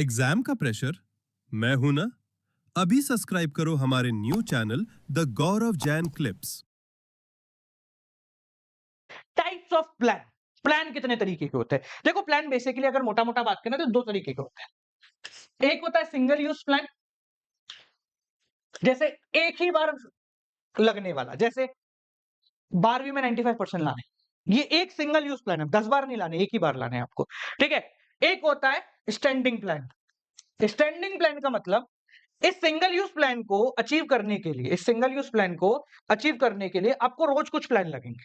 Exam का pressure? मैं हूं ना। अभी सब्सक्राइब करो हमारे new channel the Gaurav Jain clips. Types of plan. Plan कितने तरीके के होते हैं? देखो, प्लान बेसिकली अगर मोटा मोटा बात करें तो दो तरीके के होते हैं। एक होता है सिंगल यूज प्लान, जैसे एक ही बार लगने वाला, जैसे 12वीं में 95% लाने, ये एक सिंगल यूज प्लान है। 10 बार नहीं लाने, एक ही बार लाने हैं आपको। ठीक है। एक होता है स्टैंडिंग प्लान। स्टैंडिंग प्लान का मतलब, इस सिंगल यूज प्लान को अचीव करने के लिए, इस सिंगल यूज प्लान को अचीव करने के लिए आपको रोज कुछ प्लान लगेंगे,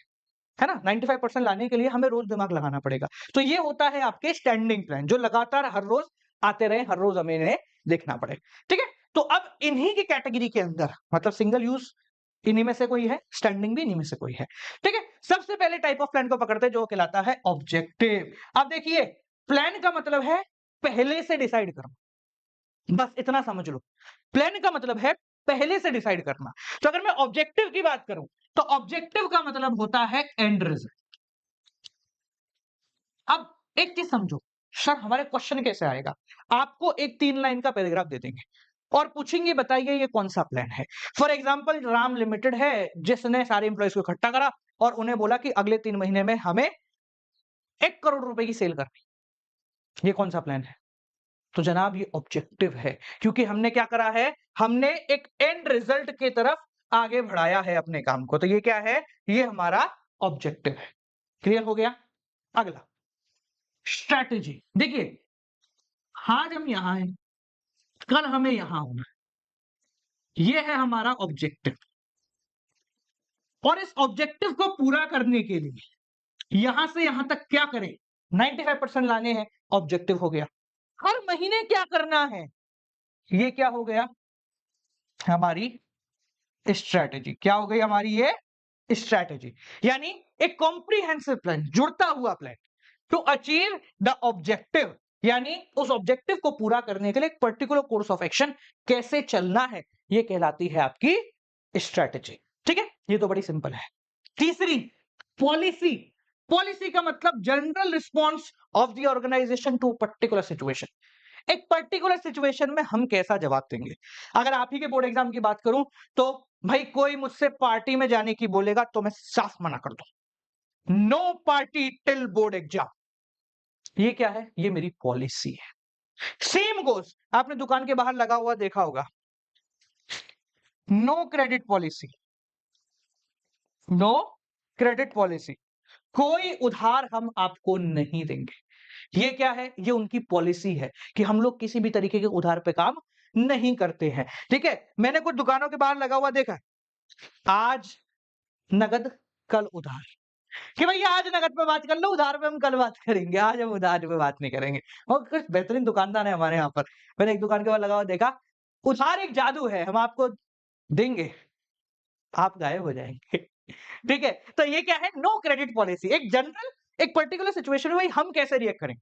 है ना। 95% लाने के लिए हमें रोज दिमाग लगाना पड़ेगा। तो ये होता है आपके स्टैंडिंग प्लान, जो लगातार हर रोज आते रहे, हर रोज हमें इन्हें देखना पड़े। ठीक है। तो अब इन्हीं की कैटेगरी के अंदर, मतलब सिंगल यूज इन्हीं में से कोई है, स्टैंडिंग भी इन्हीं में से कोई है। ठीक है। सबसे पहले टाइप ऑफ प्लान को पकड़ते हैं जो कहलाता है ऑब्जेक्टिव। अब देखिए, प्लान का मतलब है पहले से डिसाइड करना, बस इतना समझ लो। प्लान का मतलब है पहले से डिसाइड करना। तो अगर मैं ऑब्जेक्टिव की बात करूं, तो ऑब्जेक्टिव का मतलब होता है एंड रिजल्ट। अब एक चीज समझो, सर हमारे क्वेश्चन कैसे आएगा? आपको एक 3 लाइन का पैराग्राफ दे देंगे और पूछेंगे बताइए ये कौन सा प्लान है। फॉर एग्जाम्पल, राम लिमिटेड है जिसने सारे इंप्लॉइज को इकट्ठा करा और उन्हें बोला कि अगले 3 महीने में हमें 1 करोड़ रुपए की सेल करनी। ये कौन सा प्लान है? तो जनाब ये ऑब्जेक्टिव है, क्योंकि हमने क्या करा है, हमने एक एंड रिजल्ट की तरफ आगे बढ़ाया है अपने काम को। तो ये क्या है? ये हमारा ऑब्जेक्टिव है। क्लियर हो गया? अगला स्ट्रैटेजी। देखिए, आज हम यहां हैं, कल हमें यहां होना है, ये है हमारा ऑब्जेक्टिव। और इस ऑब्जेक्टिव को पूरा करने के लिए यहां से यहां तक क्या करें? 95% लाने हैं, ऑब्जेक्टिव हो गया। हर महीने क्या करना है? ये क्या हो गया? हमारी स्ट्रैटेजी। क्या हो गई हमारी ये? स्ट्रैटेजी। यानी एक कॉम्प्रिहेंसिव प्लान, जुड़ता हुआ plan to achieve the objective. यानी उस ऑब्जेक्टिव को पूरा करने के लिए एक पर्टिकुलर कोर्स ऑफ एक्शन कैसे चलना है, ये कहलाती है आपकी स्ट्रैटेजी। ठीक है, ये तो बड़ी सिंपल है। तीसरी, पॉलिसी। पॉलिसी का मतलब general response of the organisation to particular situation. एक पर्टिकुलर सिचुएशन में हम कैसा जवाब देंगे। अगर आप ही के बोर्ड एग्जाम की बात करूं, तो भाई कोई मुझसे पार्टी में जाने की बोलेगा तो मैं साफ मना कर दूं, no party till board exam. ये क्या है? ये मेरी पॉलिसी है। सेम गोज, आपने दुकान के बाहर लगा हुआ देखा होगा, no credit policy. No credit policy, कोई उधार हम आपको नहीं देंगे। ये क्या है? ये उनकी पॉलिसी है कि हम लोग किसी भी तरीके के उधार पे काम नहीं करते हैं। ठीक है। मैंने कुछ दुकानों के बाहर लगा हुआ देखा है, आज नगद कल उधार, कि भैया आज नगद पे बात कर लो, उधार पे हम कल बात करेंगे, आज हम उधार पे बात नहीं करेंगे। और कुछ बेहतरीन दुकानदार है हमारे यहाँ पर, मैंने एक दुकान के बाहर लगा हुआ देखा, उधार एक जादू है, हम आपको देंगे, आप गायब हो जाएंगे। ठीक है। तो ये क्या है? No credit policy. एक जनरल, एक पर्टिकुलर सिचुएशन में भाई हम कैसे रिएक्ट करें।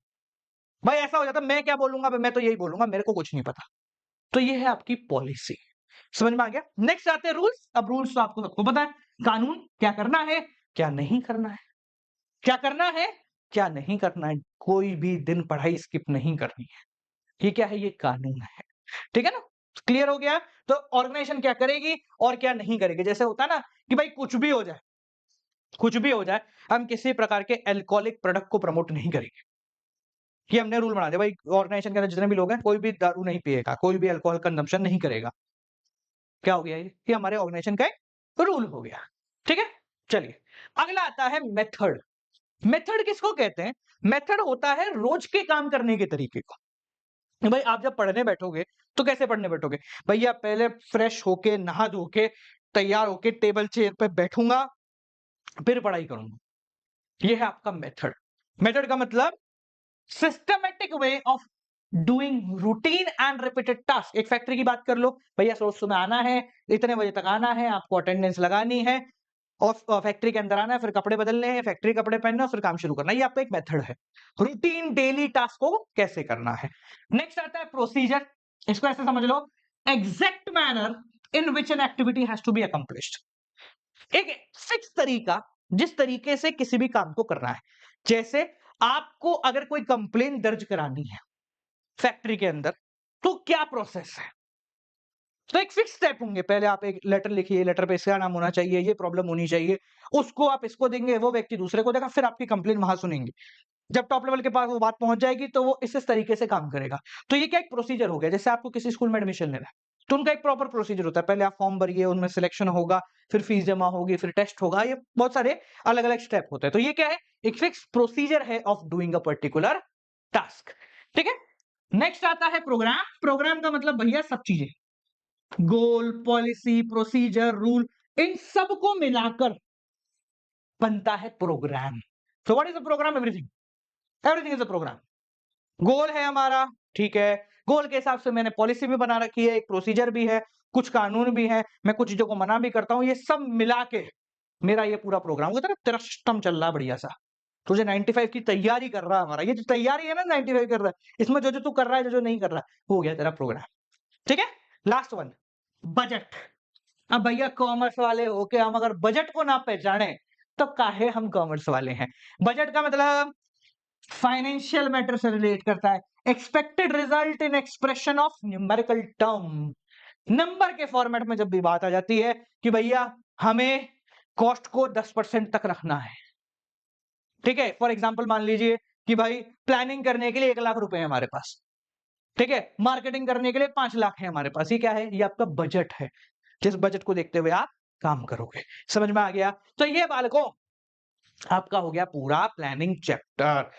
भाई ऐसा हो जाता है, मैं क्या बोलूंगा, मैं तो यही बोलूंगा, मेरे को कुछ नहीं पता। तो ये है आपकी पॉलिसी। समझ में आ गया? नेक्स्ट आते हैं रूल्स। अब रूल्स तो आपको सबको पता है, कानून क्या करना है, क्या नहीं करना है, क्या करना है, क्या नहीं करना है। कोई भी दिन पढ़ाई स्किप नहीं करनी है। ये क्या है? ये कानून है। ठीक है ना? क्लियर हो गया? तो ऑर्गेनाइजेशन क्या करेगी और क्या नहीं करेगी। जैसे होता है ना कि भाई कुछ भी हो जाए, कुछ भी हो जाए, हम किसी प्रकार के अल्कोहलिक प्रोडक्ट को प्रमोट नहीं करेंगे। कि हमने रूल बना दिया भाई, ऑर्गेनाइजेशन के अंदर जितने भी लोग हैं, कोई भी दारू नहीं पिएगा, कोई भी अल्कोहल कंजम्पशन नहीं करेगा। क्या हो गया ये हमारे ऑर्गेनाइजेशन का एक रूल हो गया। ठीक है। चलिए, अगला आता है मेथड। मेथड किसको कहते हैं? मेथड होता है रोज के काम करने के तरीके को। भाई आप जब पढ़ने बैठोगे तो कैसे पढ़ने बैठोगे? भैया पहले फ्रेश होके, नहा धो के, तैयार होके टेबल चेयर पे बैठूंगा, फिर पढ़ाई करूंगा। ये है आपका मेथड। मेथड का मतलब systematic way of doing routine and repeated task. एक फैक्ट्री की बात कर लो, भैया रोज सुबह आना है, इतने बजे तक आना है, आपको अटेंडेंस लगानी है, और फैक्ट्री के अंदर आना है, फिर कपड़े बदलने हैं, फैक्ट्री कपड़े पहनना, फिर काम शुरू करना है। ये आपका एक मेथड है, रूटीन डेली टास्क को कैसे करना है। नेक्स्ट आता है प्रोसीजर। इसको ऐसे समझ लो, exact manner in which an activity has to be accomplished. एक फिक्स तरीका जिस तरीके से किसी भी काम को करना है। जैसे आपको अगर कोई कंप्लेन दर्ज करानी है, फैक्ट्री के अंदर, तो क्या प्रोसेस है? तो एक फिक्स स्टेप होंगे, पहले आप एक लेटर लिखिए, लेटर पे इसका नाम होना चाहिए, ये प्रॉब्लम होनी चाहिए, उसको आप इसको देंगे, वो व्यक्ति दूसरे को देगा, फिर आपकी कंप्लेंट वहाँ सुनेंगे। जब टॉप लेवल के पास वो बात पहुँच जाएगी, तो वो इस तरीके से काम करेगा। तो ये क्या एक प्रोसीजर हो गया, जैसे आपको किसी स्कूल में एडमिशन लेना है, तो उनका एक प्रॉपर प्रोसीजर होता है, पहले आप फॉर्म भरिए, उनमें सिलेक्शन होगा, फिर फीस जमा होगी, फिर टेस्ट होगा, ये बहुत सारे अलग-अलग स्टेप होते हैं। तो ये क्या है? एक फिक्स प्रोसीजर है of doing a particular task, ठीक है? नेक्स्ट आता है प्रोग्राम। प्रोग्राम का मतलब भैया सब चीजें, गोल, पॉलिसी, प्रोसीजर, रूल, इन सबको मिलाकर बनता है programme. So what is a programme? Everything, everything is a programme. Goal है हमारा, ठीक है, गोल के हिसाब से मैंने पॉलिसी भी बना रखी है, एक प्रोसीजर भी है, कुछ कानून भी है, मैं कुछ चीजों को मना भी करता हूं, ये सब मिला के मेरा ये पूरा प्रोग्राम होता है। तेरा सिस्टम चल रहा है बढ़िया सा, तुझे 95 की तैयारी कर रहा है, हमारा ये जो तैयारी है ना 95 कर रहा है, इसमें जो जो तू कर रहा है, जो जो नहीं कर रहा है, हो गया तेरा प्रोग्राम, ठीक है। Last one, budget. अब भैया कॉमर्स वाले होके हम अगर बजट को ना पहचाने, तो काहे हम कॉमर्स वाले हैं? बजट का मतलब फाइनेंशियल मैटर से रिलेट करता है, expected result in expression of numerical term. Number के फॉर्मेट में जब भी बात आ जाती है कि भैया हमें कॉस्ट को 10% तक रखना है, ठीक है। फॉर एग्जांपल मान लीजिए कि भाई प्लानिंग करने के लिए 1 लाख रुपए है हमारे पास, ठीक है, मार्केटिंग करने के लिए 5 लाख है हमारे पास, ये क्या है? ये आपका बजट है, जिस बजट को देखते हुए आप काम करोगे। समझ में आ गया? तो ये बालकों आपका हो गया पूरा प्लानिंग चैप्टर।